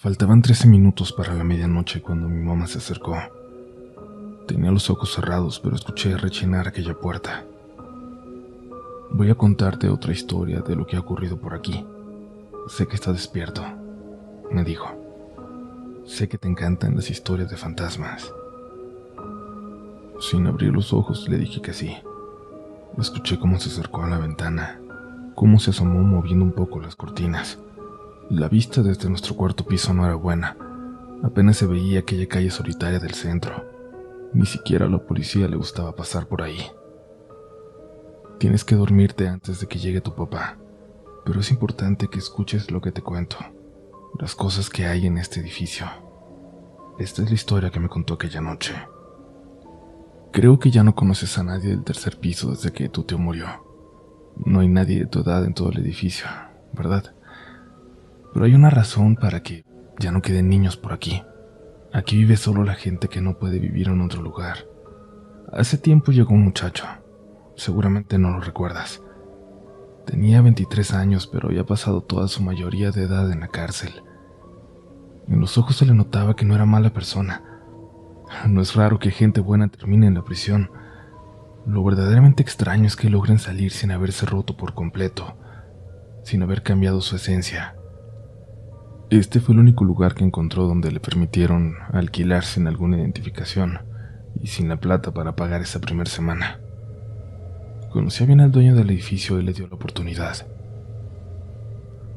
Faltaban 13 minutos para la medianoche cuando mi mamá se acercó. Tenía los ojos cerrados, pero escuché rechinar aquella puerta. Voy a contarte otra historia de lo que ha ocurrido por aquí. Sé que estás despierto, me dijo. Sé que te encantan las historias de fantasmas. Sin abrir los ojos le dije que sí. Escuché cómo se acercó a la ventana, cómo se asomó moviendo un poco las cortinas. La vista desde nuestro cuarto piso no era buena. Apenas se veía aquella calle solitaria del centro. Ni siquiera a la policía le gustaba pasar por ahí. Tienes que dormirte antes de que llegue tu papá, pero es importante que escuches lo que te cuento, las cosas que hay en este edificio. Esta es la historia que me contó aquella noche. Creo que ya no conoces a nadie del tercer piso desde que tu tío murió. No hay nadie de tu edad en todo el edificio, ¿verdad? Pero hay una razón para que ya no queden niños por aquí. Aquí vive solo la gente que no puede vivir en otro lugar. Hace tiempo llegó un muchacho. Seguramente no lo recuerdas. Tenía 23 años, pero había pasado toda su mayoría de edad en la cárcel. En los ojos se le notaba que no era mala persona. No es raro que gente buena termine en la prisión. Lo verdaderamente extraño es que logren salir sin haberse roto por completo, sin haber cambiado su esencia. Este fue el único lugar que encontró donde le permitieron alquilar sin alguna identificación y sin la plata para pagar esa primera semana. Conocía bien al dueño del edificio y le dio la oportunidad.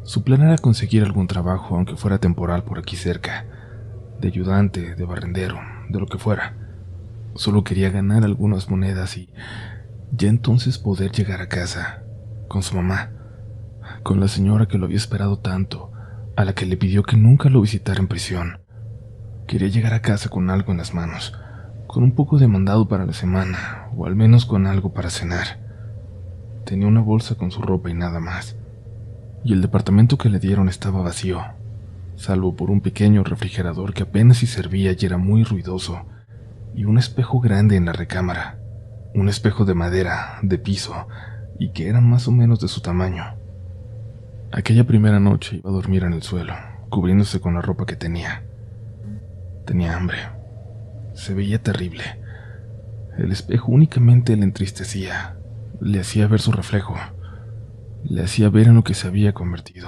Su plan era conseguir algún trabajo, aunque fuera temporal por aquí cerca, de ayudante, de barrendero, de lo que fuera. Solo quería ganar algunas monedas y ya entonces poder llegar a casa, con su mamá, con la señora que lo había esperado tanto, a la que le pidió que nunca lo visitara en prisión. Quería llegar a casa con algo en las manos, con un poco de mandado para la semana, o al menos con algo para cenar. Tenía una bolsa con su ropa y nada más, y el departamento que le dieron estaba vacío, salvo por un pequeño refrigerador que apenas si servía y era muy ruidoso, y un espejo grande en la recámara, un espejo de madera, de piso, y que era más o menos de su tamaño. Aquella primera noche iba a dormir en el suelo, cubriéndose con la ropa que tenía. Tenía hambre. Se veía terrible. El espejo únicamente le entristecía, le hacía ver su reflejo, le hacía ver en lo que se había convertido.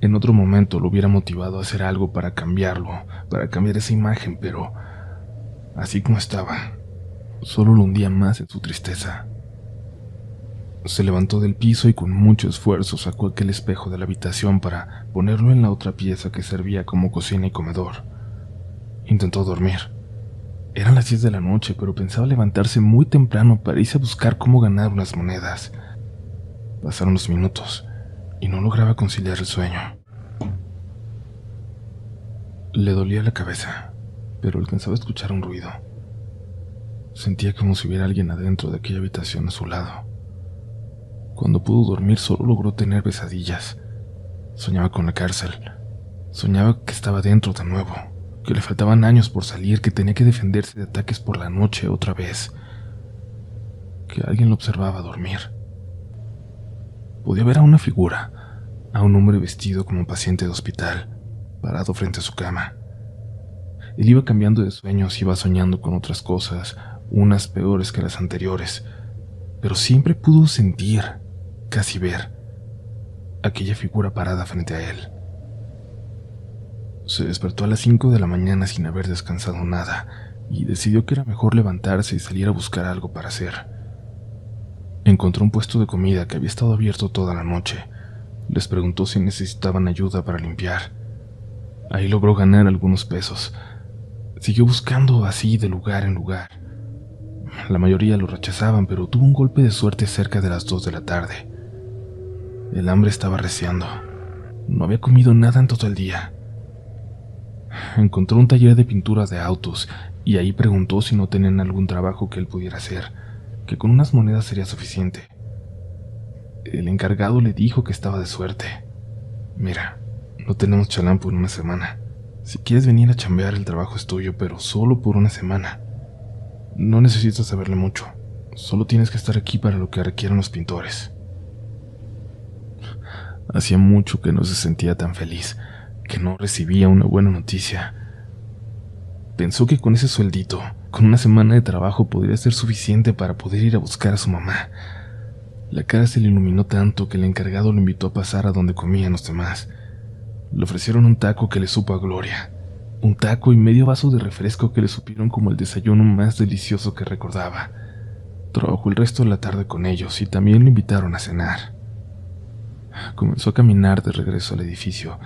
En otro momento lo hubiera motivado a hacer algo para cambiarlo, para cambiar esa imagen, pero así como estaba, solo lo hundía más en su tristeza. Se levantó del piso y con mucho esfuerzo sacó aquel espejo de la habitación para ponerlo en la otra pieza que servía como cocina y comedor. Intentó dormir. Eran las 10 de la noche, pero pensaba levantarse muy temprano para irse a buscar cómo ganar unas monedas. Pasaron los minutos y no lograba conciliar el sueño. Le dolía la cabeza, pero alcanzaba a escuchar un ruido. Sentía como si hubiera alguien adentro de aquella habitación a su lado. Cuando pudo dormir solo logró tener pesadillas. Soñaba con la cárcel. Soñaba que estaba dentro de nuevo, que le faltaban años por salir, que tenía que defenderse de ataques por la noche otra vez, que alguien lo observaba dormir. Podía ver a una figura, a un hombre vestido como paciente de hospital, parado frente a su cama. Él iba cambiando de sueños, iba soñando con otras cosas, unas peores que las anteriores, pero siempre pudo sentir, casi ver, aquella figura parada frente a él. Se despertó a las 5 de la mañana sin haber descansado nada y decidió que era mejor levantarse y salir a buscar algo para hacer. Encontró un puesto de comida que había estado abierto toda la noche. Les preguntó si necesitaban ayuda para limpiar. Ahí logró ganar algunos pesos. Siguió buscando así de lugar en lugar. La mayoría lo rechazaban, pero tuvo un golpe de suerte cerca de las 2 de la tarde. El hambre estaba arreciando. No había comido nada en todo el día. Encontró un taller de pintura de autos y ahí preguntó si no tenían algún trabajo que él pudiera hacer, que con unas monedas sería suficiente. El encargado le dijo que estaba de suerte. Mira, no tenemos chalampo en una semana. Si quieres venir a chambear, el trabajo es tuyo, pero solo por una semana. No necesitas saberle mucho. Solo tienes que estar aquí para lo que requieran los pintores. Hacía mucho que no se sentía tan feliz. que no recibía una buena noticia. Pensó que con ese sueldito, con una semana de trabajo, podría ser suficiente para poder ir a buscar a su mamá. La cara se le iluminó tanto que el encargado lo invitó a pasar a donde comían los demás. Le ofrecieron un taco que le supo a gloria, un taco y medio vaso de refresco que le supieron como el desayuno más delicioso que recordaba. Trabajó el resto de la tarde con ellos y también lo invitaron a cenar. Comenzó a caminar de regreso al edificio,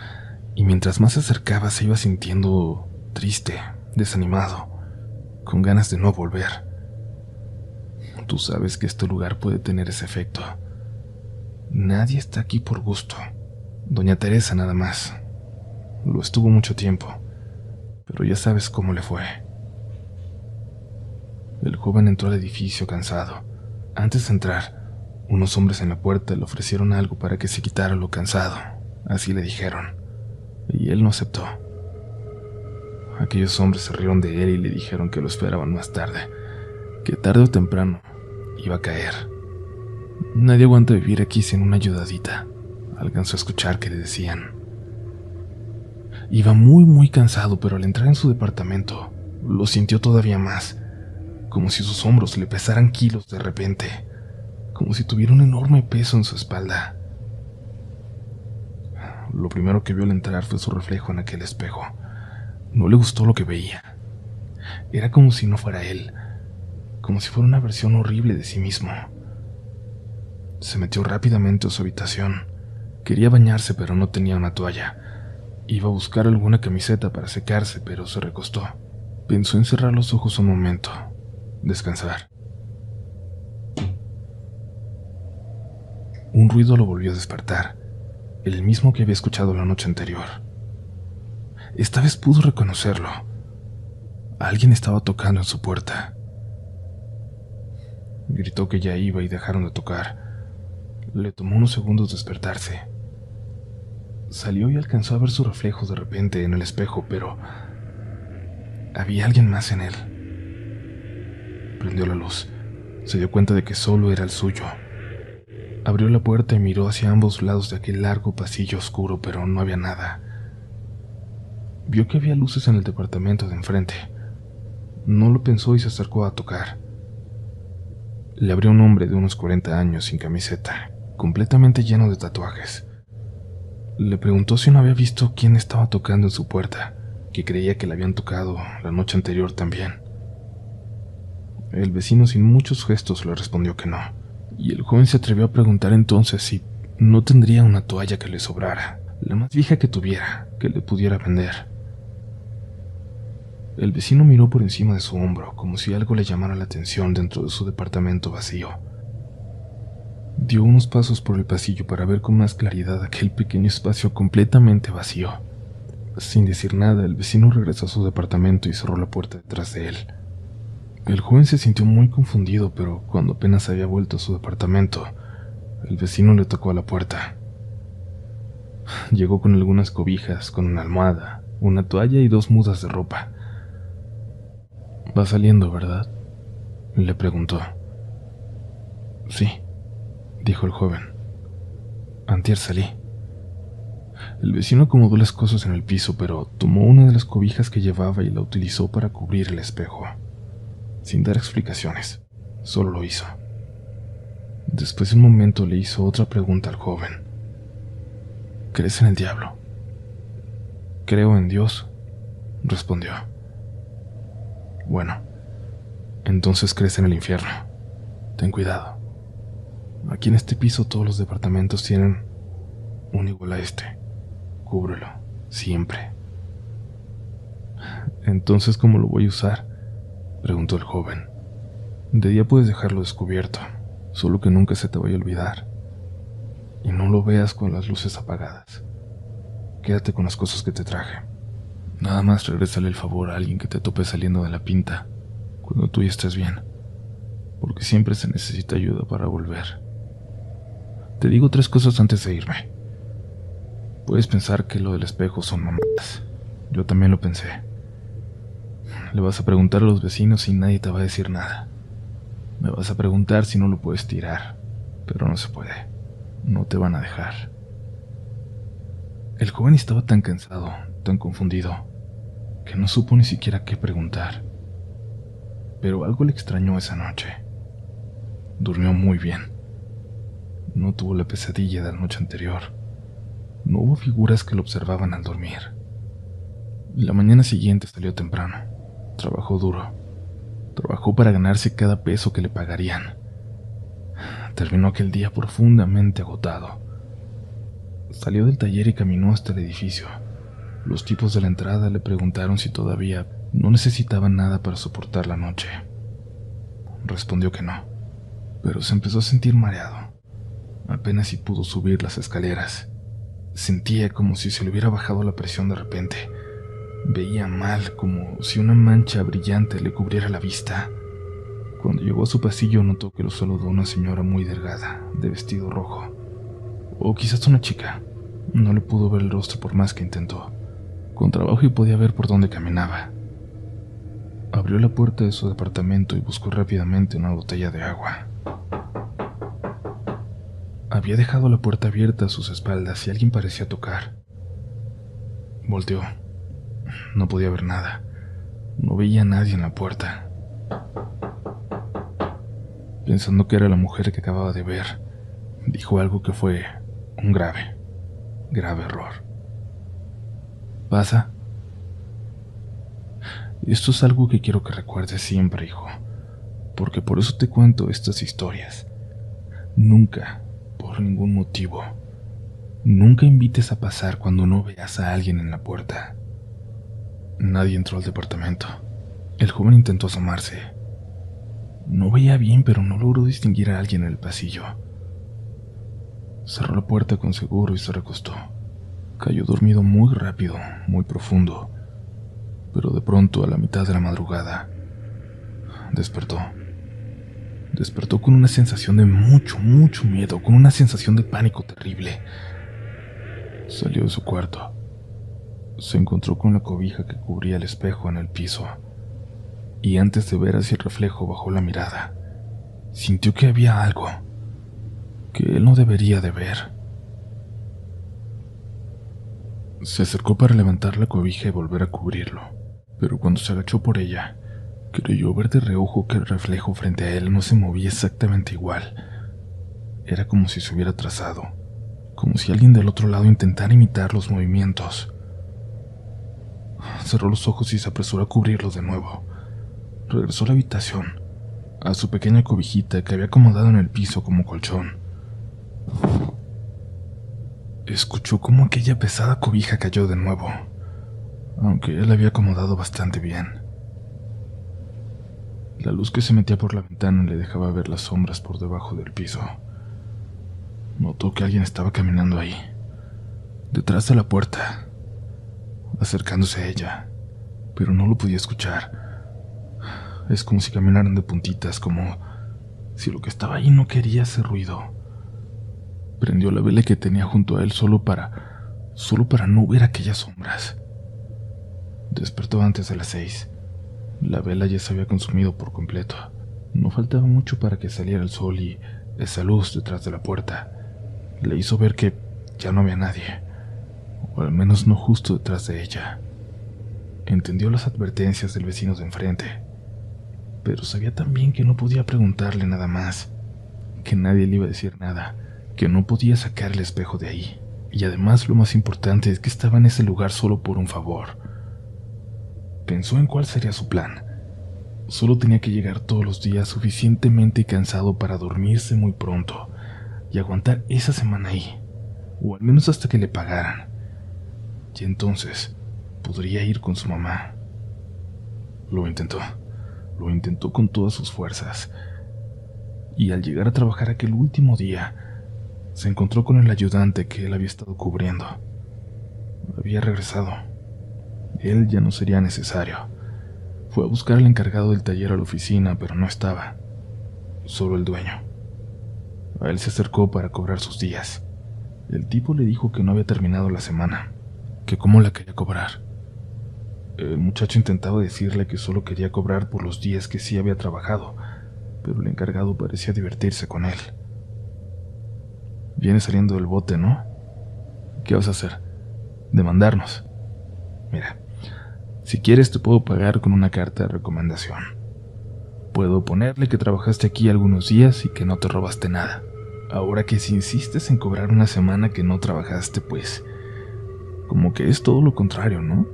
y mientras más se acercaba se iba sintiendo triste, desanimado, con ganas de no volver. Tú sabes que este lugar puede tener ese efecto. Nadie está aquí por gusto. Doña Teresa nada más. Lo estuvo mucho tiempo, pero ya sabes cómo le fue. El joven entró al edificio cansado. Antes de entrar, unos hombres en la puerta le ofrecieron algo para que se quitara lo cansado, así le dijeron, y él no aceptó. Aquellos hombres se rieron de él y le dijeron que lo esperaban más tarde, que tarde o temprano iba a caer. Nadie aguanta vivir aquí sin una ayudadita, alcanzó a escuchar que le decían. Iba muy cansado, pero al entrar en su departamento, lo sintió todavía más, como si sus hombros le pesaran kilos de repente, como si tuviera un enorme peso en su espalda. Lo primero que vio al entrar fue su reflejo en aquel espejo. No le gustó lo que veía. Era como si no fuera él, como si fuera una versión horrible de sí mismo. Se metió rápidamente a su habitación. Quería bañarse, pero no tenía una toalla. Iba a buscar alguna camiseta para secarse, pero se recostó. Pensó en cerrar los ojos un momento, descansar. Un ruido lo volvió a despertar, el mismo que había escuchado la noche anterior. Esta vez pudo reconocerlo. Alguien estaba tocando en su puerta. Gritó que ya iba y dejaron de tocar. Le tomó unos segundos despertarse. Salió y alcanzó a ver su reflejo de repente en el espejo, pero había alguien más en él. Prendió la luz. Se dio cuenta de que solo era el suyo. Abrió la puerta y miró hacia ambos lados de aquel largo pasillo oscuro, pero no había nada. Vio que había luces en el departamento de enfrente. No lo pensó y se acercó a tocar. Le abrió un hombre de unos 40 años sin camiseta, completamente lleno de tatuajes. Le preguntó si no había visto quién estaba tocando en su puerta, que creía que le habían tocado la noche anterior también. El vecino sin muchos gestos le respondió que no, y el joven se atrevió a preguntar entonces si no tendría una toalla que le sobrara, la más vieja que tuviera, que le pudiera vender. El vecino miró por encima de su hombro, como si algo le llamara la atención dentro de su departamento vacío. Dio unos pasos por el pasillo para ver con más claridad aquel pequeño espacio completamente vacío. Sin decir nada, el vecino regresó a su departamento y cerró la puerta detrás de él. El joven se sintió muy confundido, pero cuando apenas había vuelto a su departamento, el vecino le tocó a la puerta. Llegó con algunas cobijas, con una almohada, una toalla y 2 mudas de ropa. «¿Va saliendo, verdad?», le preguntó. «Sí», dijo el joven. «Antier salí». El vecino acomodó las cosas en el piso, pero tomó una de las cobijas que llevaba y la utilizó para cubrir el espejo. Sin dar explicaciones, solo lo hizo. Después de un momento le hizo otra pregunta al joven. «¿Crees en el diablo?». «Creo en Dios», respondió. «Bueno, entonces crees en el infierno. Ten cuidado. Aquí en este piso todos los departamentos tienen uno igual a este. Cúbrelo, siempre». «Entonces, ¿cómo lo voy a usar?», preguntó el joven. «De día puedes dejarlo descubierto, solo que nunca se te vaya a olvidar. Y no lo veas con las luces apagadas. Quédate con las cosas que te traje. Nada más regrésale el favor a alguien que te tope saliendo de la pinta cuando tú ya estés bien, porque siempre se necesita ayuda para volver. Te digo 3 cosas antes de irme. Puedes pensar que lo del espejo son mamadas. Yo también lo pensé. Le vas a preguntar a los vecinos y nadie te va a decir nada. Me vas a preguntar si no lo puedes tirar, pero no se puede. No te van a dejar. El joven estaba tan cansado, tan confundido, que no supo ni siquiera qué preguntar. Pero algo le extrañó esa noche. Durmió muy bien. No tuvo la pesadilla de la noche anterior. No hubo figuras que lo observaban al dormir. La mañana siguiente salió temprano. Trabajó duro. Trabajó para ganarse cada peso que le pagarían. Terminó aquel día profundamente agotado. Salió del taller y caminó hasta el edificio. Los tipos de la entrada le preguntaron si todavía no necesitaban nada para soportar la noche. Respondió que no, pero se empezó a sentir mareado. Apenas si pudo subir las escaleras. Sentía como si se le hubiera bajado la presión de repente. Veía mal, como si una mancha brillante le cubriera la vista. Cuando llegó a su pasillo notó que lo saludó una señora muy delgada, de vestido rojo. O quizás una chica. No le pudo ver el rostro por más que intentó. Con trabajo y podía ver por dónde caminaba. Abrió la puerta de su departamento y buscó rápidamente una botella de agua. Había dejado la puerta abierta a sus espaldas y alguien parecía tocar. Volteó. No podía ver nada. No veía a nadie en la puerta. Pensando que era la mujer que acababa de ver, dijo algo que fue un grave error. ¿Pasa? Esto es algo que quiero que recuerdes siempre, hijo, porque por eso te cuento estas historias. Nunca, por ningún motivo, nunca invites a pasar cuando no veas a alguien en la puerta. Nadie entró al departamento. El joven intentó asomarse. No veía bien, pero no logró distinguir a alguien en el pasillo. Cerró la puerta con seguro y se recostó. Cayó dormido muy rápido, muy profundo, pero de pronto, a la mitad de la madrugada, despertó. Despertó con una sensación de mucho miedo, con una sensación de pánico terrible. Salió de su cuarto. Se encontró con la cobija que cubría el espejo en el piso, y antes de ver hacia el reflejo bajó la mirada. Sintió que había algo que él no debería de ver. Se acercó para levantar la cobija y volver a cubrirlo, pero cuando se agachó por ella, creyó ver de reojo que el reflejo frente a él no se movía exactamente igual. Era como si se hubiera trazado, como si alguien del otro lado intentara imitar los movimientos. Cerró los ojos y se apresuró a cubrirlos de nuevo. Regresó a la habitación, a su pequeña cobijita que había acomodado en el piso como colchón. Escuchó cómo aquella pesada cobija cayó de nuevo, aunque él había acomodado bastante bien. La luz que se metía por la ventana le dejaba ver las sombras por debajo del piso. Notó que alguien estaba caminando ahí, detrás de la puerta, acercándose a ella, pero no lo podía escuchar. Es como si caminaran de puntitas, como si lo que estaba ahí no quería hacer ruido. Prendió la vela que tenía junto a él solo para no ver aquellas sombras. Despertó antes de las 6. La vela ya se había consumido por completo. No faltaba mucho para que saliera el sol y esa luz detrás de la puerta le hizo ver que ya no había nadie, o al menos no justo detrás de ella. Entendió las advertencias del vecino de enfrente, pero sabía también que no podía preguntarle nada más, que nadie le iba a decir nada, que no podía sacar el espejo de ahí, y además lo más importante es que estaba en ese lugar solo por un favor. Pensó en cuál sería su plan. Solo tenía que llegar todos los días suficientemente cansado para dormirse muy pronto y aguantar esa semana ahí, o al menos hasta que le pagaran. Y entonces podría ir con su mamá. Lo intentó con todas sus fuerzas, y al llegar a trabajar aquel último día, se encontró con el ayudante que él había estado cubriendo. Había regresado. Él ya no sería necesario. Fue a buscar al encargado del taller a la oficina, pero no estaba. Solo el dueño. A él se acercó para cobrar sus días. El tipo le dijo que no había terminado la semana, que cómo la quería cobrar. El muchacho intentaba decirle que solo quería cobrar por los días que sí había trabajado, pero el encargado parecía divertirse con él. Vienes saliendo del bote, ¿no? ¿Qué vas a hacer? demandarnos. Mira, si quieres te puedo pagar con una carta de recomendación. Puedo ponerle que trabajaste aquí algunos días y que no te robaste nada. Ahora que si insistes en cobrar una semana que no trabajaste, pues como que es todo lo contrario, ¿no?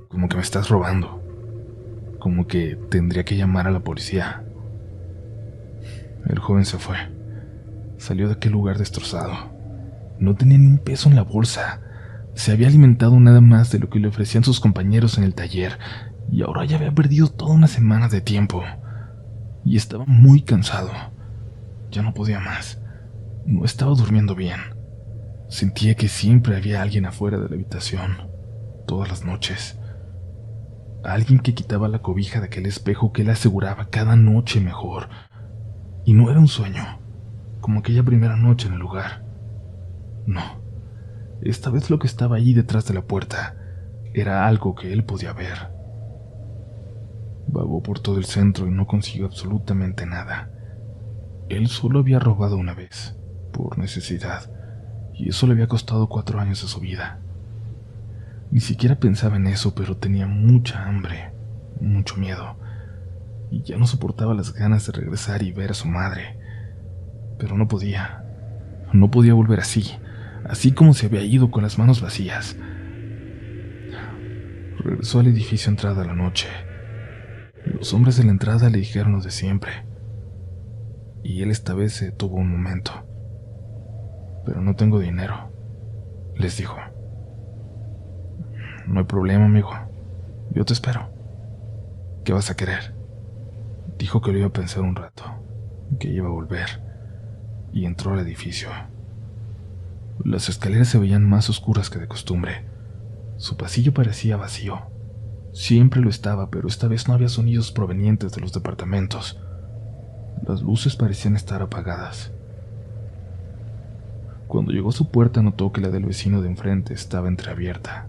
Como que me estás robando. Como que tendría que llamar a la policía. El joven se fue. Salió de aquel lugar destrozado. No tenía ni un peso en la bolsa. Se había alimentado nada más de lo que le ofrecían sus compañeros en el taller, y ahora ya había perdido toda una semana de tiempo. Y estaba muy cansado. Ya no podía más. No estaba durmiendo bien. Sentía que siempre había alguien afuera de la habitación, todas las noches. Alguien que quitaba la cobija de aquel espejo que él aseguraba cada noche mejor. Y no era un sueño, como aquella primera noche en el lugar. No, esta vez lo que estaba allí detrás de la puerta era algo que él podía ver. Vagó por todo el centro y no consiguió absolutamente nada. Él solo había robado una vez, por necesidad, y eso le había costado 4 años de su vida. Ni siquiera pensaba en eso, pero tenía mucha hambre, mucho miedo, y ya no soportaba las ganas de regresar y ver a su madre. Pero no podía volver así como se había ido con las manos vacías. Regresó al edificio entrada la noche. Los hombres de la entrada le dijeron lo de siempre, y él esta vez se detuvo un momento. Pero no tengo dinero, les dijo. No hay problema, amigo. Yo te espero. ¿Qué vas a querer? Dijo que lo iba a pensar un rato, que iba a volver, y entró al edificio. Las escaleras se veían más oscuras que de costumbre. Su pasillo parecía vacío. Siempre lo estaba, pero esta vez no había sonidos provenientes de los departamentos. Las luces parecían estar apagadas. Cuando llegó a su puerta notó que la del vecino de enfrente estaba entreabierta.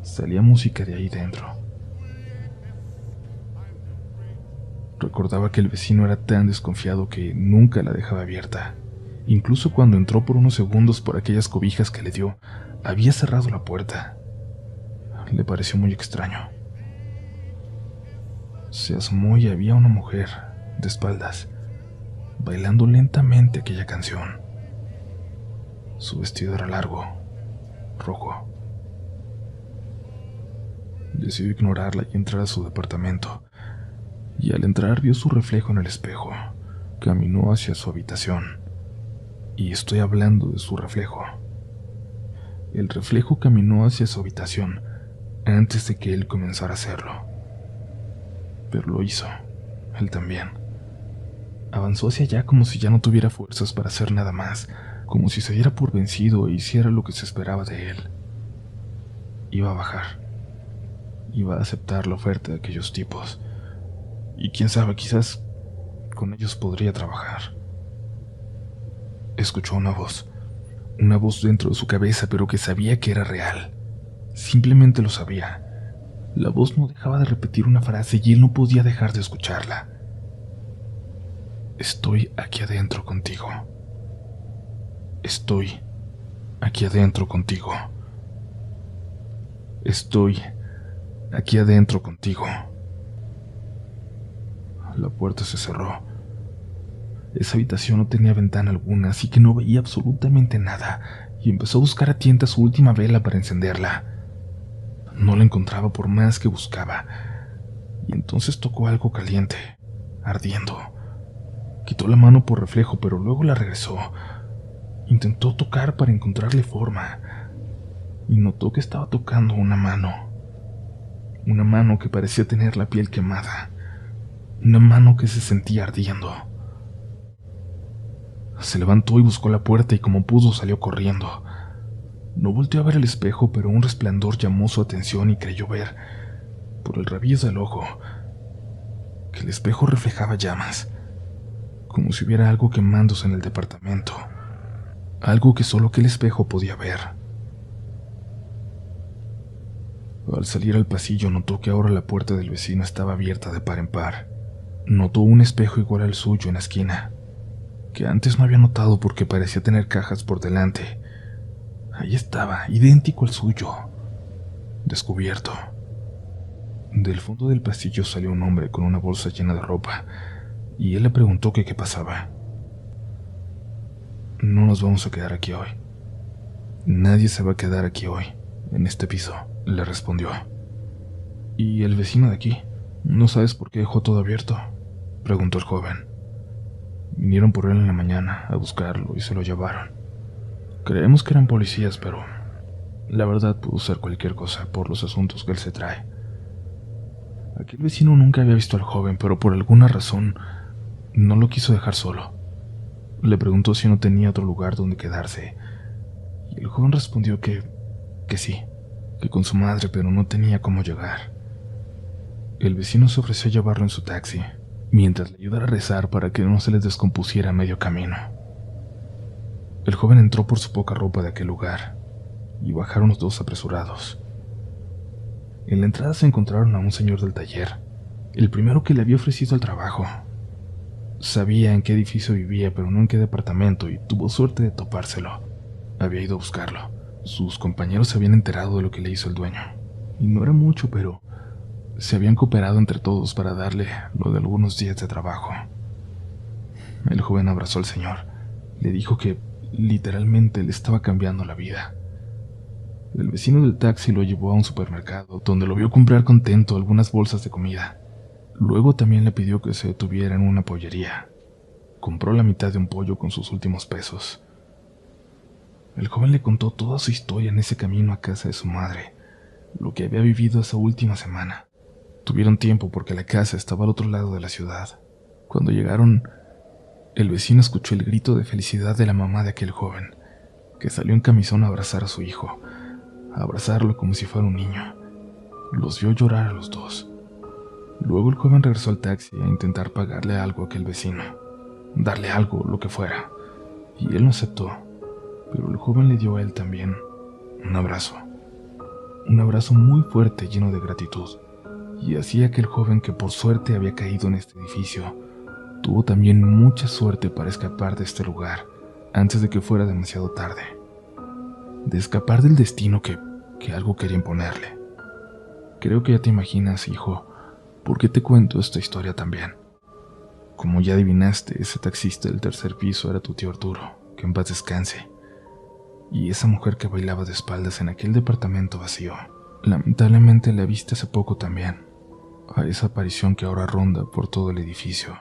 Salía música de ahí dentro. Recordaba que el vecino era tan desconfiado que nunca la dejaba abierta. Incluso cuando entró por unos segundos por aquellas cobijas que le dio, había cerrado la puerta. Le pareció muy extraño. Se asomó y había una mujer, de espaldas, bailando lentamente aquella canción. Su vestido era largo, rojo. Decidió ignorarla y entrar a su departamento, y al entrar vio su reflejo en el espejo. Caminó hacia su habitación, y estoy hablando de su reflejo. El reflejo caminó hacia su habitación antes de que él comenzara a hacerlo. Pero lo hizo, él también. Avanzó hacia allá como si ya no tuviera fuerzas para hacer nada más, como si se diera por vencido e hiciera lo que se esperaba de él. Iba a bajar. Iba a aceptar la oferta de aquellos tipos. Y quién sabe, quizás con ellos podría trabajar. Escuchó una voz dentro de su cabeza, pero que sabía que era real. Simplemente lo sabía. La voz no dejaba de repetir una frase y él no podía dejar de escucharla. Estoy aquí adentro contigo. Estoy aquí adentro contigo. Estoy aquí adentro contigo. La puerta se cerró. Esa habitación no tenía ventana alguna, así que no veía absolutamente nada, y empezó a buscar a tientas su última vela para encenderla. No la encontraba por más que buscaba, y entonces tocó algo caliente, ardiendo. Quitó la mano por reflejo, pero luego la regresó. Intentó tocar para encontrarle forma, y notó que estaba tocando una mano que parecía tener la piel quemada, una mano que se sentía ardiendo. Se levantó y buscó la puerta y como pudo salió corriendo. No volteó a ver el espejo, pero un resplandor llamó su atención y creyó ver, por el rabillo del ojo, que el espejo reflejaba llamas, como si hubiera algo quemándose en el departamento, algo que solo aquel espejo podía ver. Al salir al pasillo notó que ahora la puerta del vecino estaba abierta de par en par. Notó un espejo igual al suyo en la esquina, que antes no había notado porque parecía tener cajas por delante. Ahí estaba, idéntico al suyo, descubierto. Del fondo del pasillo salió un hombre con una bolsa llena de ropa, y él le preguntó que qué pasaba. No nos vamos a quedar aquí hoy. Nadie se va a quedar aquí hoy, en este piso, le respondió. ¿Y el vecino de aquí? ¿No sabes por qué dejó todo abierto?, preguntó el joven. Vinieron por él en la mañana a buscarlo y se lo llevaron. Creemos que eran policías, pero la verdad pudo ser cualquier cosa por los asuntos que él se trae. Aquel vecino nunca había visto al joven, pero por alguna razón no lo quiso dejar solo. Le preguntó si no tenía otro lugar donde quedarse, y el joven respondió que sí, que con su madre, pero no tenía cómo llegar. El vecino se ofreció a llevarlo en su taxi, mientras le ayudara a rezar para que no se les descompusiera a medio camino. El joven entró por su poca ropa de aquel lugar, y bajaron los dos apresurados. En la entrada se encontraron a un señor del taller, el primero que le había ofrecido el trabajo. Sabía en qué edificio vivía, pero no en qué departamento, y tuvo suerte de topárselo. Había ido a buscarlo. Sus compañeros se habían enterado de lo que le hizo el dueño, y no era mucho, pero se habían cooperado entre todos para darle lo de algunos días de trabajo. El joven abrazó al señor. Le dijo que literalmente le estaba cambiando la vida. El vecino del taxi lo llevó a un supermercado, donde lo vio comprar contento algunas bolsas de comida. Luego también le pidió que se detuviera en una pollería. Compró la mitad de un pollo con sus últimos pesos. El joven le contó toda su historia en ese camino a casa de su madre, lo que había vivido esa última semana. Tuvieron tiempo porque la casa estaba al otro lado de la ciudad. Cuando llegaron, el vecino escuchó el grito de felicidad de la mamá de aquel joven, que salió en camisón a abrazar a su hijo, a abrazarlo como si fuera un niño. Los vio llorar a los dos. Luego el joven regresó al taxi a intentar pagarle algo a aquel vecino, darle algo, lo que fuera, y él no aceptó, pero el joven le dio a él también un abrazo muy fuerte lleno de gratitud. Y así aquel joven, que por suerte había caído en este edificio, tuvo también mucha suerte para escapar de este lugar antes de que fuera demasiado tarde, de escapar del destino que algo quería imponerle. Creo que ya te imaginas, hijo, por qué te cuento esta historia también. Como ya adivinaste, ese taxista del tercer piso era tu tío Arturo, que en paz descanse, y esa mujer que bailaba de espaldas en aquel departamento vacío, lamentablemente la viste hace poco también, a esa aparición que ahora ronda por todo el edificio.